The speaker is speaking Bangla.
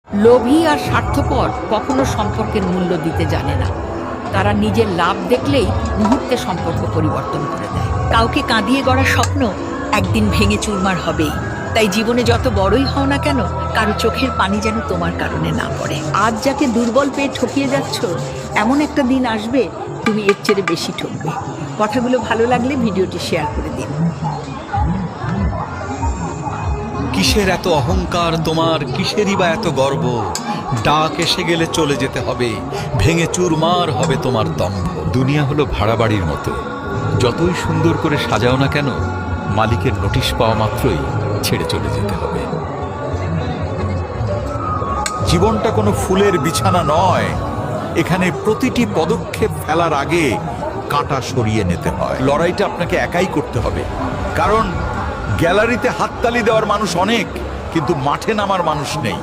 লোভী আর স্বার্থপর কখনো সম্পর্কের মূল্য দিতে জানে না। তারা নিজের লাভ দেখলেই মুহূর্তে সম্পর্ক পরিবর্তন করে দেয়। কাউকে কাঁদিয়ে গড়া স্বপ্ন একদিন ভেঙে চুরমার হবেই। তাই জীবনে যত বড়ই হও না কেন, কারো চোখের পানি যেন তোমার কারণে না পড়ে। আজ যাকে দুর্বল পেয়ে ঠকিয়ে যাচ্ছ, এমন একটা দিন আসবে তুমি এর চেয়ে বেশি ঠকবে। কথাগুলো ভালো লাগলে ভিডিওটি শেয়ার করে দিন। কিসের এত অহংকার তোমার, কিসেরই বা এত গর্ব? ডাক এসে গেলে চলে যেতে হবে, ভেঙে চুরমার হবে তোমার দম্ভ। দুনিয়া হলো ভাড়া বাড়ির মতো, যতই সুন্দর করে সাজাও না কেন, মালিকের নোটিশ পাওয়া মাত্রই ছেড়ে চলে যেতে হবে। জীবনটা কোনো ফুলের বিছানা নয়, এখানে প্রতিটি পদক্ষেপ ফেলার আগে কাঁটা সরিয়ে নিতে হয়। লড়াইটা আপনাকে একাই করতে হবে, কারণ গ্যালারিতে হাততালি দেওয়ার মানুষ অনেক, কিন্তু মাঠে নামার মানুষ নেই।